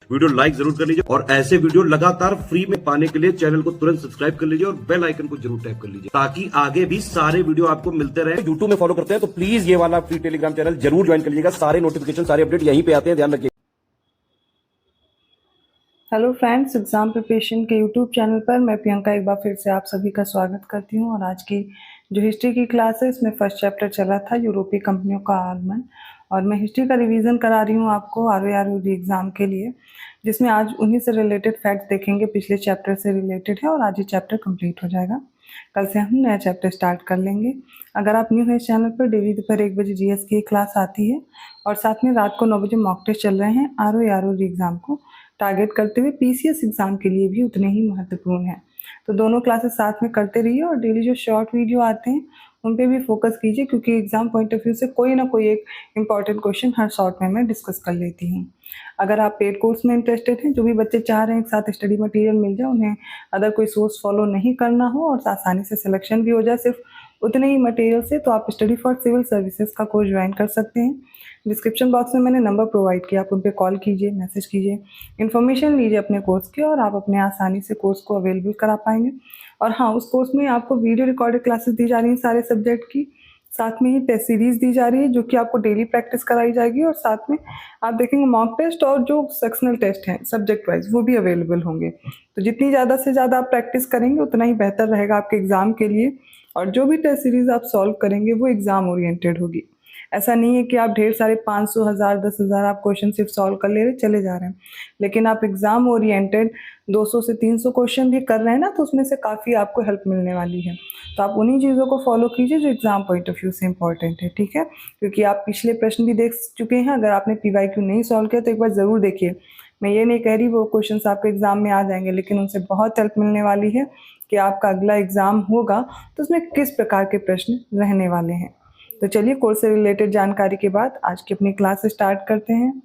Video like जरूर कर लीजिए और ऐसे वीडियो लगातार फ्री में पाने के लिए चैनल को तुरंत सब्सक्राइब कर लीजिए और बेल आइकन को जरूर टैप कर लीजिए ताकि आगे भी सारे वीडियो आपको मिलते रहे। यूट्यूब में फॉलो करते हैं तो प्लीज ये वाला फ्री टेलीग्राम चैनल जरूर ज्वाइन कर लीजिएगा। सारे नोटिफिकेशन सारे अपडेट यहीं पे आते हैं, ध्यान रखिए। हेलो फ्रेंड्स, एग्ज़ाम प्रिपरेशन के यूट्यूब चैनल पर मैं प्रियंका एक बार फिर से आप सभी का स्वागत करती हूं। और आज की जो हिस्ट्री की क्लास है इसमें फर्स्ट चैप्टर चला था यूरोपीय कंपनियों का आगमन, और मैं हिस्ट्री का रिवीजन करा रही हूं आपको ROE एग्ज़ाम के लिए, जिसमें आज उन्हीं से रिलेटेड फैक्ट्स देखेंगे, पिछले चैप्टर से रिलेटेड है और आज ये चैप्टर कंप्लीट हो जाएगा। कल से हम नया चैप्टर स्टार्ट कर लेंगे। अगर आप न्यू है इस चैनल पर, डेली दोपहर 1 बजे GS की क्लास आती है और साथ में रात को 9 बजे मॉक टेस्ट चल रहे हैं ROE एग्ज़ाम को टारगेट करते हुए। PCS एग्ज़ाम के लिए भी उतने ही महत्वपूर्ण है, तो दोनों क्लासेस साथ में करते रहिए और डेली जो शॉर्ट वीडियो आते हैं उन पे भी फोकस कीजिए, क्योंकि एग्ज़ाम पॉइंट ऑफ व्यू से कोई ना कोई एक इंपॉर्टेंट क्वेश्चन हर शॉर्ट में मैं डिस्कस कर लेती हूँ। अगर आप पेड कोर्स में इंटरेस्टेड हैं, जो भी बच्चे चाह रहे हैं एक साथ स्टडी मटेरियल मिल जाए, उन्हें अदर कोई सोर्स फॉलो नहीं करना हो और आसानी से सिलेक्शन भी हो जाए सिर्फ उतने ही मटेरियल से, तो आप स्टडी फॉर सिविल सर्विसेज का कोर्स ज्वाइन कर सकते हैं। डिस्क्रिप्शन बॉक्स में मैंने नंबर प्रोवाइड किया, आप उन पर कॉल कीजिए, मैसेज कीजिए, इन्फॉर्मेशन लीजिए अपने कोर्स की और आप अपने आसानी से कोर्स को अवेलेबल करा पाएंगे। और हाँ, उस कोर्स में आपको वीडियो रिकॉर्डेड क्लासेस दी जा रही हैं सारे सब्जेक्ट की, साथ में ही टेस्ट सीरीज दी जा रही है जो कि आपको डेली प्रैक्टिस कराई जाएगी, और साथ में आप देखेंगे मॉक टेस्ट और जो सेक्शनल टेस्ट हैं सब्जेक्ट वाइज वो भी अवेलेबल होंगे। तो जितनी ज़्यादा से ज़्यादा आप प्रैक्टिस करेंगे उतना ही बेहतर रहेगा आपके एग्ज़ाम के लिए, और जो भी टेस्ट सीरीज आप सॉल्व करेंगे वो एग्ज़ाम ओरिएंटेड होगी। ऐसा नहीं है कि आप ढेर सारे 500, 1000, 10,000 आप क्वेश्चन सिर्फ सॉल्व कर ले रहे चले जा रहे हैं, लेकिन आप एग्ज़ाम ओरिएंटेड 200 से 300 क्वेश्चन भी कर रहे हैं ना, तो उसमें से काफ़ी आपको हेल्प मिलने वाली है। तो आप उन्हीं चीज़ों को फॉलो कीजिए जो एग्ज़ाम पॉइंट ऑफ व्यू से इंपॉर्टेंट है, ठीक है? क्योंकि आप पिछले प्रश्न भी देख चुके हैं। अगर आपने PYQ नहीं सॉल्व किया तो एक बार ज़रूर देखिए। मैं ये नहीं कह रही वो क्वेश्चंस आपके एग्ज़ाम में आ जाएंगे, लेकिन उनसे बहुत हेल्प मिलने वाली है कि आपका अगला एग्ज़ाम होगा तो उसमें किस प्रकार के प्रश्न रहने वाले हैं। तो चलिए, कोर्स से रिलेटेड जानकारी के बाद आज की अपनी क्लास स्टार्ट करते हैं।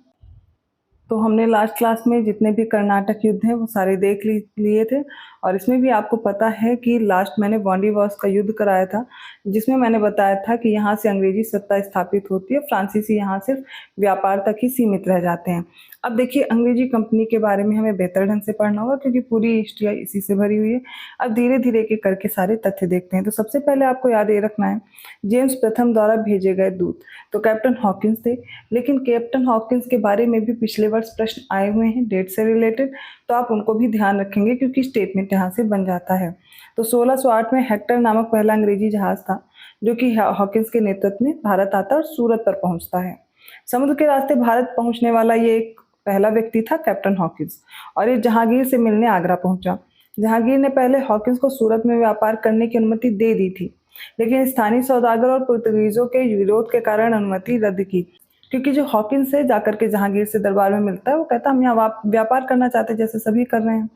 तो हमने लास्ट क्लास में जितने भी कर्नाटक युद्ध हैं वो सारे देख लिए थे, और इसमें भी आपको पता है कि लास्ट मैंने वांडीवास का युद्ध कराया था, जिसमें मैंने बताया था कि यहाँ से अंग्रेजी सत्ता स्थापित होती है, फ्रांसीसी यहाँ सिर्फ व्यापार तक ही सीमित रह जाते हैं। अब देखिए, अंग्रेजी कंपनी के बारे में हमें बेहतर ढंग से पढ़ना होगा क्योंकि पूरी हिस्ट्री इसी से भरी हुई है। अब धीरे धीरे के करके सारे तथ्य देखते हैं। तो सबसे पहले आपको याद ये रखना है, जेम्स प्रथम द्वारा भेजे गए दूत तो कैप्टन हॉकिंस थे, लेकिन कैप्टन हॉकिंस के बारे में भी पिछले वर्ष प्रश्न आए हुए हैं डेट से रिलेटेड, तो आप उनको भी ध्यान रखेंगे क्योंकि स्टेटमेंट यहाँ से बन जाता है। तो 1608 में हेक्टर नामक पहला अंग्रेजी जहाज था जो कि हॉकिंस के नेतृत्व में भारत आता और सूरत पर पहुंचता है। समुद्र के रास्ते भारत पहुंचने वाला ये एक पहला व्यक्ति था कैप्टन हॉकिंस, और ये जहांगीर से मिलने आगरा पहुंचा। जहांगीर ने पहले हॉकिंस को सूरत में व्यापार करने की अनुमति दे दी थी, लेकिन स्थानीय सौदागर और पुर्तगीजों के विरोध के कारण अनुमति रद्द की, क्योंकि जो हॉकिंस है जाकर के जहांगीर से दरबार में मिलता है, वो कहता हम यहाँ व्यापार करना चाहते हैं जैसे सभी कर रहे हैं,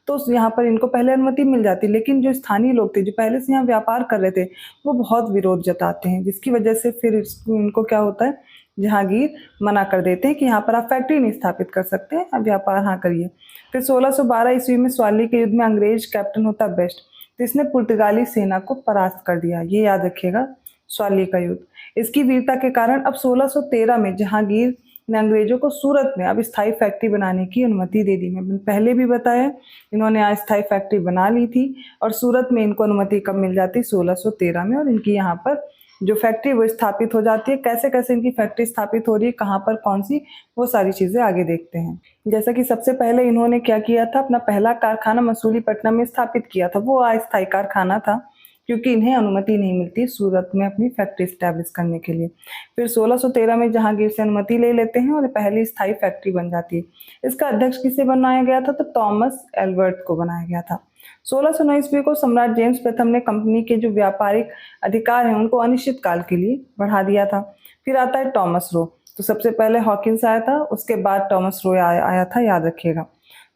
तो यहाँ पर इनको पहले अनुमति मिल जाती, लेकिन जो स्थानीय लोग थे जो पहले से यहाँ व्यापार कर रहे थे वो बहुत विरोध जताते हैं, जिसकी वजह से फिर इनको क्या होता है, जहांगीर मना कर देते हैं कि यहाँ पर आप फैक्ट्री नहीं स्थापित कर सकते, अब व्यापार हाँ करिए। फिर 1612 ईस्वी में स्वाली के युद्ध में अंग्रेज कैप्टन होता बेस्ट, तो इसने पुर्तगाली सेना को परास्त कर दिया। ये याद रखिएगा, स्वाली का युद्ध। इसकी वीरता के कारण अब 1613 में जहांगीर ने अंग्रेजों को सूरत में अब स्थायी फैक्ट्री बनाने की अनुमति दे दी। मैंने पहले भी बताया, इन्होंने अस्थायी फैक्ट्री बना ली थी, और सूरत में इनको अनुमति कब मिल जाती, 1613 में, और इनकी यहाँ पर जो फैक्ट्री वो स्थापित हो जाती है। कैसे कैसे इनकी फैक्ट्री स्थापित हो रही है, कहाँ पर कौन सी, वो सारी चीज़ें आगे देखते हैं। जैसा कि सबसे पहले इन्होंने क्या किया था, अपना पहला कारखाना मसूलीपट्टनम में स्थापित किया था। वो अस्थायी कारखाना था क्योंकि इन्हें अनुमति नहीं मिलती सूरत में अपनी फैक्ट्री स्टैब्लिश करने के लिए। फिर 1613 में जहांगीर से अनुमति ले लेते हैं और पहली स्थायी फैक्ट्री बन जाती है। इसका अध्यक्ष किसे बनाया गया था, तो टॉमस एल्बर्ट को बनाया गया था। 1609 ईस्वी को सम्राट जेम्स प्रथम ने कंपनी के जो व्यापारिक अधिकार हैं उनको अनिश्चित काल के लिए बढ़ा दिया था। फिर आता है टॉमस रो, तो सबसे पहले हॉकिंस आया था, उसके बाद टॉमस रो आया था, याद रखिएगा।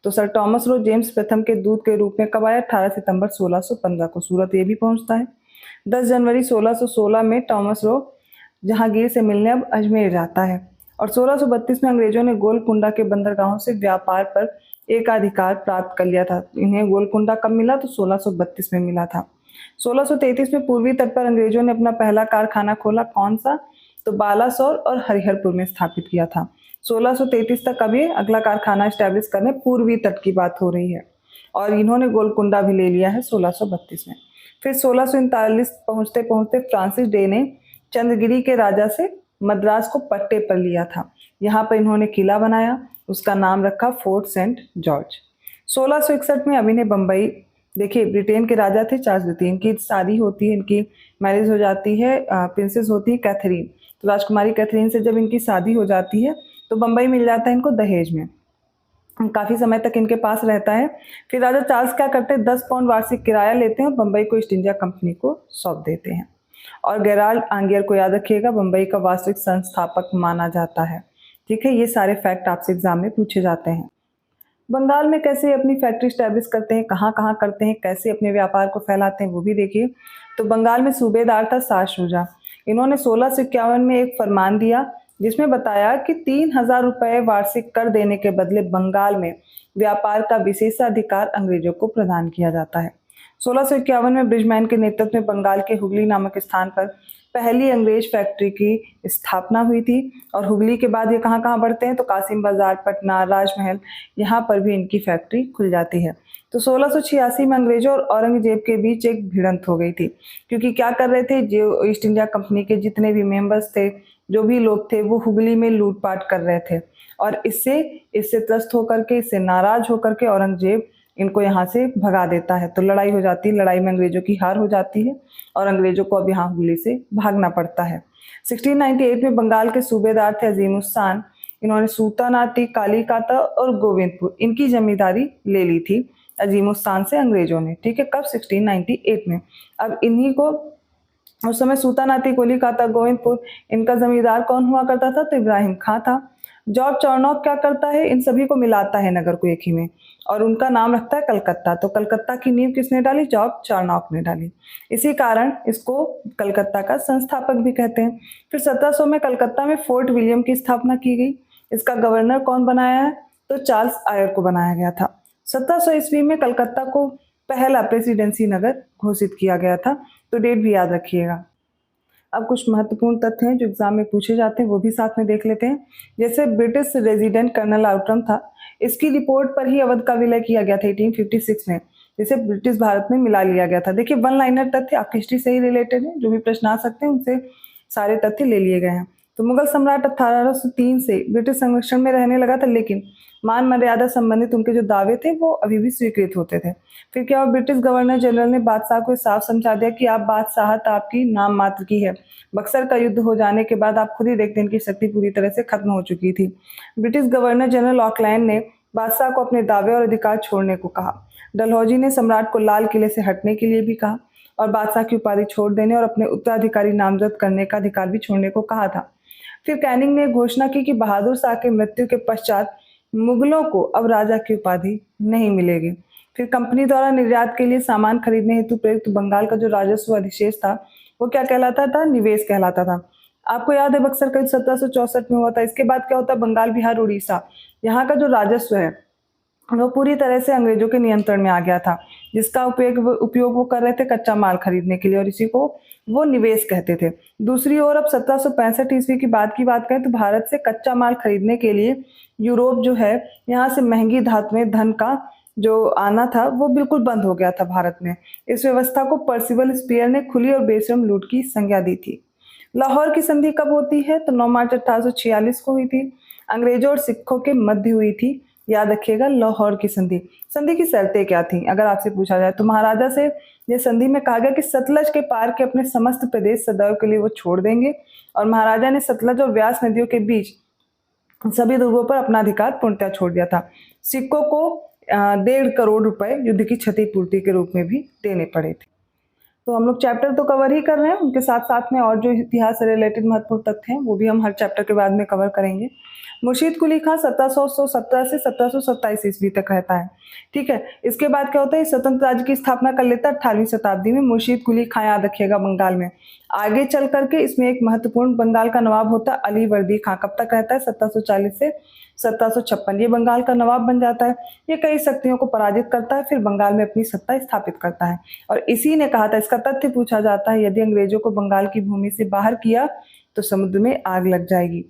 तो सर टॉमस रो जेम्स प्रथम के दूत के रूप में कब आया, 18 सितंबर 1615 को सूरत ये भी पहुंचता है। 10 जनवरी 1616 में टॉमस रो जहांगीर से मिलने अब अजमेर जाता है, और 1632 में अंग्रेजों ने गोलकुंडा के बंदरगाहों से व्यापार पर एकाधिकार प्राप्त कर लिया था। इन्हें गोलकुंडा कब मिला, तो 1632 में मिला था। 1633 में पूर्वी तट पर अंग्रेजों ने अपना पहला कारखाना खोला, कौन सा, तो बालासोर और हरिहरपुर में स्थापित किया था। 1633 तक अब ये अगला कारखाना स्टैब्लिश करने, पूर्वी तट की बात हो रही है। और इन्होंने गोलकुंडा भी ले लिया है 1632 में। फिर 1639 पहुंचते पहुंचते फ्रांसिस डे ने चंद्रगिरी के राजा से मद्रास को पट्टे पर लिया था। यहाँ पर इन्होंने किला बनाया, उसका नाम रखा फोर्ट सेंट जॉर्ज। 1661 में अब इन्हें बम्बई, देखिए ब्रिटेन के राजा थे चार्ल्स द्वितीय, इनकी शादी होती है, इनकी मैरिज हो जाती है, प्रिंसेस होती है कैथरीन। तो राजकुमारी कैथरीन से जब इनकी शादी हो जाती है तो बम्बई मिल जाता है इनको दहेज में, काफ़ी समय तक इनके पास रहता है। फिर राजा चार्ल्स क्या करते हैं, 10 पाउंड वार्षिक किराया लेते हैं और बम्बई को ईस्ट इंडिया कंपनी को सौंप देते हैं। और गेराल्ड आंगियर को याद रखिएगा, बम्बई का वास्तविक संस्थापक माना जाता है। ठीक है, ये सारे फैक्ट आपसे एग्जाम में पूछे जाते हैं। बंगाल में कैसे अपनी फैक्ट्री स्टैब्लिश करते हैं, कहाँ कहाँ करते हैं, कैसे अपने व्यापार को फैलाते हैं, वो भी देखिए। तो बंगाल में सूबेदार था शाह शुजा। इन्होंने 1651 में एक फरमान दिया जिसमें बताया कि 3000 रुपये वार्षिक कर देने के बदले बंगाल में व्यापार का विशेषाधिकार अंग्रेजों को प्रदान किया जाता है। 1651 में ब्रिजमैन के नेतृत्व में बंगाल के हुगली नामक स्थान पर पहली अंग्रेज फैक्ट्री की स्थापना हुई थी। और हुगली के बाद ये कहाँ कहाँ बढ़ते हैं, तो कासिम बाजार, पटना, राजमहल, यहाँ पर भी इनकी फैक्ट्री खुल जाती है। तो 1686 में अंग्रेजों और औरंगजेब के बीच एक भिड़ंत हो गई थी, क्योंकि क्या कर रहे थे, जो ईस्ट इंडिया कंपनी के जितने भी मेंबर्स थे, जो भी लोग थे, वो हुगली में लूटपाट कर रहे थे। और इससे त्रस्त होकर के, इससे नाराज होकर के औरंगजेब इनको यहाँ से भगा देता है। तो लड़ाई हो जाती है, लड़ाई में अंग्रेजों की हार हो जाती है और अंग्रेजों को अब यहाँ हुगली से भागना पड़ता है। 1698 में बंगाल के सूबेदार थे अजीमुस्तान। इन्होंने सूतानाती, कालीकाता और गोविंदपुर, इनकी जमींदारी ले ली थी अजीमुस्तान से अंग्रेजों ने। ठीक है, कब, 1698 में। अब इन्हीं को उस समय सूतानाती, कोलिकाता, गोविंदपुर, इनका जमींदार कौन हुआ करता था, तो इब्राहिम खां था। जॉर्ज चार्नॉक क्या करता है, इन सभी को मिलाता है नगर को एक ही में, और उनका नाम रखता है कलकत्ता। तो कलकत्ता की नींव किसने डाली, जॉर्ज चार्नॉक ने डाली। इसी कारण इसको कलकत्ता का संस्थापक भी कहते हैं। फिर 1700 में कलकत्ता में फोर्ट विलियम की स्थापना की गई। इसका गवर्नर कौन बनाया है, तो चार्ल्स आयर को बनाया गया था। 1700 ईस्वी में कलकत्ता को पहला प्रेसिडेंसी नगर घोषित किया गया था। तो डेट भी याद रखिएगा। अब कुछ महत्वपूर्ण तथ्य हैं जो एग्जाम में पूछे जाते हैं, वो भी साथ में देख लेते हैं। जैसे ब्रिटिश रेजिडेंट कर्नल आउट्रम था, इसकी रिपोर्ट पर ही अवध का विलय किया गया था 1856 में, जिसे ब्रिटिश भारत में मिला लिया गया था। देखिए, वन लाइनर तथ्य आपकी हिस्ट्री से ही रिलेटेड है, जो भी प्रश्न आ सकते हैं उनसे सारे तथ्य ले लिए गए हैं। तो मुगल सम्राट 1803 से ब्रिटिश संरक्षण में रहने लगा था, लेकिन मान मर्यादा संबंधित उनके जो दावे थे वो अभी भी स्वीकृत होते थे। फिर क्या हुआ, ब्रिटिश गवर्नर जनरल ने बादशाह को साफ समझा दिया कि आप बादशाहत आपकी नाम मात्र की है। बक्सर का युद्ध हो जाने के बाद आप खुद ही देखते हैं इनकी शक्ति पूरी तरह से खत्म हो चुकी थी। ब्रिटिश गवर्नर जनरल ऑकलैंड ने बादशाह को अपने दावे और अधिकार छोड़ने को कहा। डलहौजी ने सम्राट को लाल किले से हटने के लिए भी कहा और बादशाह की उपाधि छोड़ देने और अपने उत्तराधिकारी नामजद करने का अधिकार भी छोड़ने को कहा था। फिर कैनिंग ने घोषणा की कि बहादुर शाह के मृत्यु के पश्चात मुगलों को अब राजा की उपाधि नहीं मिलेगी। फिर कंपनी द्वारा निर्यात के लिए सामान खरीदने हेतु प्रयुक्त बंगाल का जो राजस्व अधिशेष था वो क्या कहलाता था, निवेश कहलाता था। आपको याद है बक्सर का 1764 में हुआ था। इसके बाद क्या होता है, बंगाल, बिहार, उड़ीसा, यहाँ का जो राजस्व है वो पूरी तरह से अंग्रेजों के नियंत्रण में आ गया था, जिसका उपयोग वो कर रहे थे कच्चा माल खरीदने के लिए, और इसी को वो निवेश कहते थे। दूसरी ओर अब 1765 ईस्वी की बात करें तो भारत से कच्चा माल खरीदने के लिए यूरोप जो है, यहाँ से महंगी धातुएं, धन का जो आना था वो बिल्कुल बंद हो गया था भारत में। इस व्यवस्था को पर्सिवल स्पीयर ने खुली और बेशरम लूट की संज्ञा दी थी। लाहौर की संधि कब होती है, तो 9 मार्च 1846 को हुई थी। अंग्रेजों और सिखों के मध्य हुई थी। याद रखिएगा, लाहौर की संधि। संधि की शर्तें क्या थी अगर आपसे पूछा जाए, तो महाराजा से ये संधि में कहा गया कि सतलज के पार के अपने समस्त प्रदेश सदैव के लिए वो छोड़ देंगे, और महाराजा ने सतलज और व्यास नदियों के बीच सभी दुर्गों पर अपना अधिकार पूर्णतः छोड़ दिया था। सिखों को 1.5 करोड़ रुपए युद्ध की क्षतिपूर्ति के रूप में भी देने पड़े थे। तो हम लोग चैप्टर तो कवर ही कर रहे हैं, उनके साथ साथ में और जो इतिहास से रिलेटेड महत्वपूर्ण तथ्य हैं वो भी हम हर चैप्टर के बाद में कवर करेंगे। मुर्शीद कुली खां 1717 से 1727 ईस्वी तक रहता है। ठीक है, इसके बाद क्या होता है, स्वतंत्र राज्य की स्थापना कर लेता है 18वीं शताब्दी में। मुर्शीद कुली खां याद रखिएगा बंगाल में। आगे चल करके इसमें एक महत्वपूर्ण बंगाल का नवाब होता है अली वर्दी खां। कब तक रहता है, 1740 से 1756। ये बंगाल का नवाब बन जाता है। ये कई शक्तियों को पराजित करता है, फिर बंगाल में अपनी सत्ता स्थापित करता है। और इसी ने कहा था, इसका तथ्य पूछा जाता है, यदि अंग्रेजों को बंगाल की भूमि से बाहर किया तो समुद्र में आग लग जाएगी।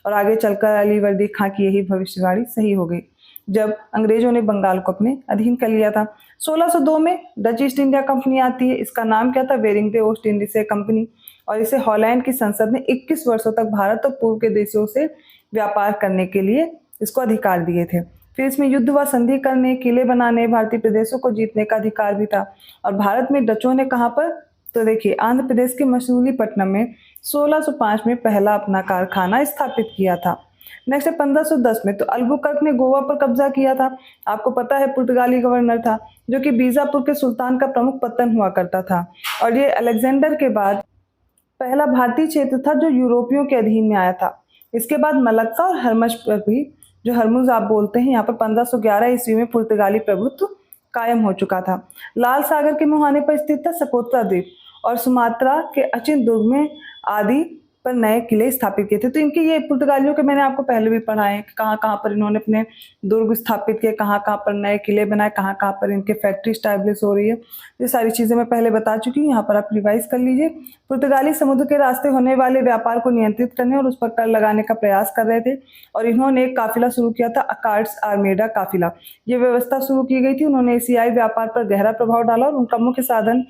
और आगे चलकर अली वर्दी खां की यही भविष्यवाणी सही हो गई जब अंग्रेजों ने बंगाल को अपने अधीन कर लिया था। 1602 में डच ईस्ट इंडिया कंपनी आती है। इसका नाम क्या था? Warrington ओस्ट Indies company. और इसे हॉलैंड की संसद ने 21 वर्षों तक भारत और पूर्व के देशों से व्यापार करने के लिए इसको अधिकार दिए थे। फिर इसमें युद्ध व संधि करने, किले बनाने, भारतीय प्रदेशों को जीतने का अधिकार भी था। और भारत में डचों ने कहाँ पर? तो देखिए, आंध्र प्रदेश के मसूलीपट्टनम में 1605 में पहला अपना कारखाना स्थापित किया था। नेक्स्ट है 1510 में तो अल्बुकर्क ने गोवा पर कब्जा किया था। आपको पता है पुर्तगाली गवर्नर था जो कि बीजापुर के सुल्तान का प्रमुख पत्तन हुआ करता था। और ये अलेक्जेंडर के बाद पहला भारतीय क्षेत्र था जो यूरोपियों के अधीन में आया था। इसके बाद मलक्का और हरमज पर भी, जो हरमुज आप बोलते हैं, यहाँ पर 1511 ईस्वी में पुर्तगाली प्रभुत्व कायम हो चुका था। लाल सागर के मुहाने पर स्थित था सकोत्रा द्वीप और सुमात्रा के अचिन दुर्ग में आदि पर नए किले स्थापित किए थे। तो इनके ये पुर्तगालियों के मैंने आपको पहले भी पढ़ाए हैं कि कहाँ कहाँ पर इन्होंने अपने दुर्ग स्थापित किए, कहाँ कहाँ पर नए किले बनाए, कहाँ कहाँ पर इनके फैक्ट्री स्टैब्लिश हो रही है। ये सारी चीज़ें मैं पहले बता चुकी हूँ, यहाँ पर आप रिवाइज कर लीजिए। पुर्तगाली समुद्र के रास्ते होने वाले व्यापार को नियंत्रित करने और उस पर कर लगाने का प्रयास कर रहे थे और इन्होंने एक काफिला शुरू किया था, अकार्ड्स आर्मेडा काफिला। ये व्यवस्था शुरू की गई थी। उन्होंने एशियाई व्यापार पर गहरा प्रभाव डाला और उनका मुख्य साधन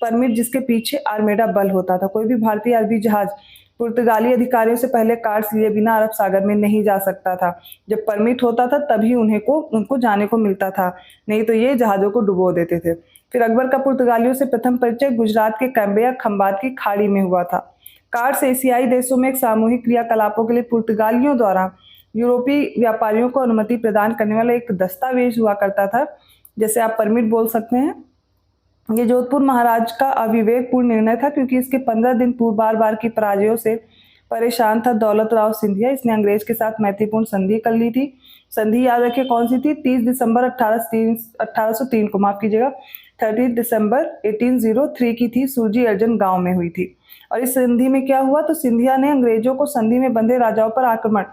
परमिट, जिसके पीछे आर्मेडा बल होता था। कोई भी भारतीय अरबी जहाज पुर्तगाली अधिकारियों से पहले कार्ड्स लिए बिना अरब सागर में नहीं जा सकता था। जब परमिट होता था तभी उनको जाने को मिलता था, नहीं तो ये जहाज़ों को डुबो देते थे। फिर अकबर का पुर्तगालियों से प्रथम परिचय गुजरात के कैम्बिया खंबात की खाड़ी में हुआ था। कार्ड्स एशियाई देशों में एक सामूहिक क्रियाकलापों के लिए पुर्तगालियों द्वारा यूरोपीय व्यापारियों को अनुमति प्रदान करने वाला एक दस्तावेज हुआ करता था, जैसे आप परमिट बोल सकते हैं। ये जोधपुर महाराज का अविवेकपूर्ण निर्णय था क्योंकि इसके 15 दिन पूर्व बार बार की पराजयों से परेशान था दौलत राव सिंधिया। इसने अंग्रेज के साथ मैत्रीपूर्ण संधि कर ली थी। संधि याद रखिए कौन सी थी? 30 दिसंबर 1803 को, माफ कीजिएगा, 30 दिसंबर 1803 की थी। सुरजी अर्जन गांव में हुई थी। और इस संधि में क्या हुआ? तो सिंधिया ने अंग्रेजों को संधि में बंधे राजाओं पर आक्रमण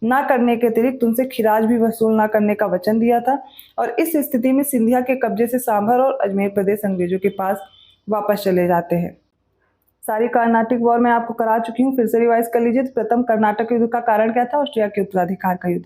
ना करने के अतिरिक्त उनसे खिराज भी वसूल ना करने का वचन दिया था। और इस स्थिति में सिंधिया के कब्जे से सांभर और अजमेर प्रदेश अंग्रेजों के पास वापस चले जाते हैं। सारी कर्नाटक वॉर मैं आपको करा चुकी हूँ, फिर से रिवाइज कर लीजिए। तो प्रथम कर्नाटक युद्ध का कारण क्या था? ऑस्ट्रिया के उत्तराधिकार का युद्ध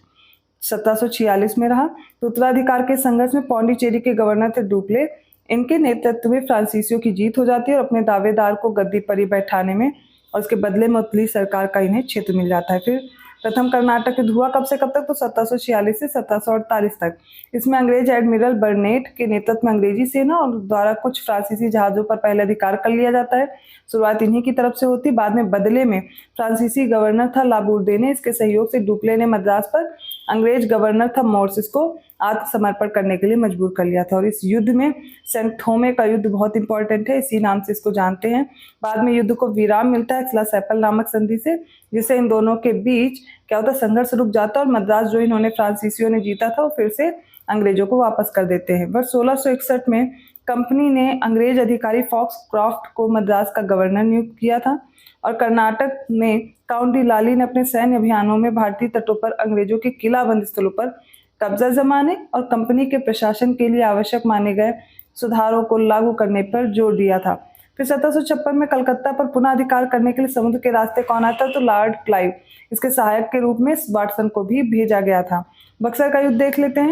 1746 में रहा। तो उत्तराधिकार के संघर्ष में पौंडीचेरी के गवर्नर थे डुप्ले। इनके नेतृत्व में फ्रांसीसियों की जीत हो जाती है और अपने दावेदार को गद्दी पर ही बैठाने में और उसके बदले में उत्तरी सरकार का इन्हें क्षेत्र मिल जाता है। फिर प्रथम कर्नाटक युद्ध हुआ कब से कब तक? तो 1746 से 1748 तक। इसमें अंग्रेज एडमिरल बर्नेट के नेतृत्व में अंग्रेजी सेना और द्वारा कुछ फ्रांसीसी जहाजों पर पहले अधिकार कर लिया जाता है। शुरुआत इन्हीं की तरफ से होती, बाद में बदले में फ्रांसीसी गवर्नर था लाबूर्दे, इसके सहयोग से डुप्ले ने मद्रास पर अंग्रेज गवर्नर था मोर्सिस को आत्मसमर्पण करने के लिए मजबूर कर लिया था। और इस युद्ध में सेंट थोमे का युद्ध बहुत इंपॉर्टेंट है, इसी नाम से इसको जानते हैं। बाद में युद्ध को विराम मिलता है एक्सला-सैपल नामक संधि से, जिससे इन दोनों के बीच क्या होता है? संघर्ष रुक जाता है और मद्रास जो इन्होंने फ्रांसीसियों ने जीता था वो फिर से अंग्रेजों को वापस कर देते हैं। वर्ष 1661 में कंपनी ने अंग्रेज अधिकारी फॉक्स क्रॉफ्ट को मद्रास का गवर्नर नियुक्त किया था। और कर्नाटक में काउंट डी लाली ने अपने सैन्य अभियानों में भारतीय तटों पर अंग्रेजों के किलाबंद स्थलों पर कब्जा जमाने और कंपनी के प्रशासन के लिए आवश्यक माने गए सुधारों को लागू करने पर जोर दिया था। फिर 1756 में कलकत्ता पर पुनः अधिकार करने के लिए समुद्र के रास्ते कौन आता? तो लॉर्ड क्लाइव, इसके सहायक के रूप में वाटसन को भी भेजा गया था। बक्सर का युद्ध देख लेते हैं।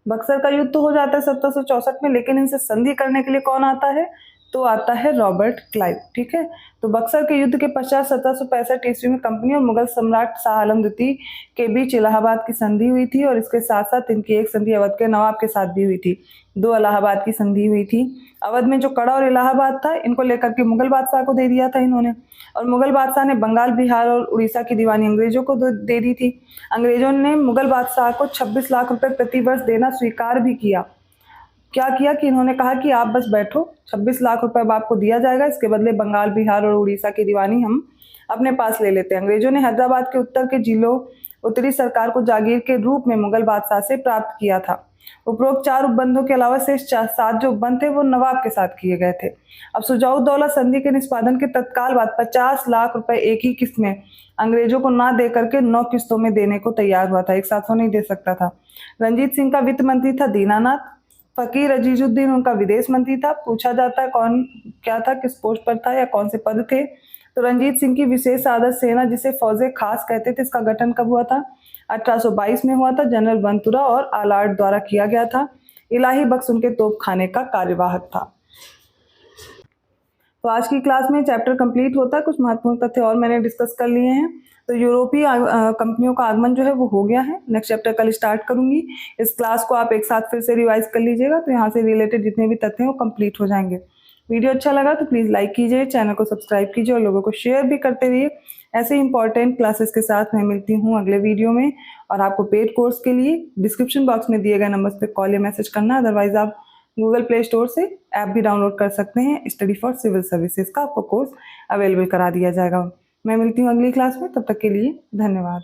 बक्सर का युद्ध तो हो जाता है 1764 में, लेकिन इनसे संधि करने के लिए कौन आता है? तो आता है रॉबर्ट क्लाइव। ठीक है, तो बक्सर के युद्ध के पश्चात 1765 ईस्वी में कंपनी और मुगल सम्राट शाह आलम द्वितीय के बीच इलाहाबाद की संधि हुई थी और इसके साथ साथ इनकी एक संधि अवध के नवाब के साथ भी हुई थी। 2 इलाहाबाद की संधि हुई थी। अवध में जो कड़ा और इलाहाबाद था इनको लेकर के मुगल बादशाह को दे दिया था इन्होंने, और मुगल बादशाह ने बंगाल, बिहार और उड़ीसा की दीवानी अंग्रेजों को दे दी थी। अंग्रेजों ने मुगल बादशाह को 26 लाख रुपए प्रति वर्ष देना स्वीकार भी किया। क्या किया कि इन्होंने कहा कि आप बस बैठो, 26 लाख रुपए अब आपको दिया जाएगा, इसके बदले बंगाल, बिहार और उड़ीसा की दीवानी हम अपने पास ले लेते हैं। अंग्रेजों ने हैदराबाद के उत्तर के जिलों उत्तरी सरकार को जागीर के रूप में मुगल बादशाह से प्राप्त किया था। उपरोक्त 4 उपबंधों के अलावा शेष 7 जो उपबंध थे वो नवाब के साथ किए गए थे। अब सुजाउद्दौला संधि के निष्पादन के तत्काल बाद 50 लाख रुपए एक ही किस्त में अंग्रेजों को ना दे करके 9 किस्तों में देने को तैयार हुआ था, एक साथ वो नहीं दे सकता था। रंजीत सिंह का वित्त मंत्री था दीनानाथ। फकीर अजीजुद्दीन उनका विदेश मंत्री था। पूछा जाता है कौन क्या था, किस पोस्ट पर था या कौन से पद थे? तो रंजीत सिंह की विशेष साधक सेना, जिसे फौजे खास कहते थे, इसका गठन कब हुआ था? 1822 में हुआ था। जनरल बनतुरा और आलाट द्वारा किया गया था। इलाही बख्श उनके तोपखाने का कार्यवाहक था। तो आज की क्लास में चैप्टर कंप्लीट होता है। कुछ महत्वपूर्ण तथ्य और मैंने डिस्कस कर लिए हैं। तो यूरोपीय कंपनियों का आगमन जो है वो हो गया है। नेक्स्ट चैप्टर कल स्टार्ट करूंगी। इस क्लास को आप एक साथ फिर से रिवाइज कर लीजिएगा, तो यहाँ से रिलेटेड जितने भी तथ्य हैं वो कंप्लीट हो जाएंगे। वीडियो अच्छा लगा तो प्लीज़ लाइक कीजिए, चैनल को सब्सक्राइब कीजिए और लोगों को शेयर भी करते रहिए। ऐसे इंपॉर्टेंट क्लासेस के साथ मैं मिलती हूँ अगले वीडियो में। और आपको पेड कोर्स के लिए डिस्क्रिप्शन बॉक्स में दिए गए नंबर्स पे कॉल या मैसेज करना। अदरवाइज आप गूगल प्ले स्टोर से ऐप भी डाउनलोड कर सकते हैं। स्टडी फॉर सिविल सर्विसेज का आपको कोर्स अवेलेबल करा दिया जाएगा। मैं मिलती हूँ अगली क्लास में, तब तक के लिए धन्यवाद।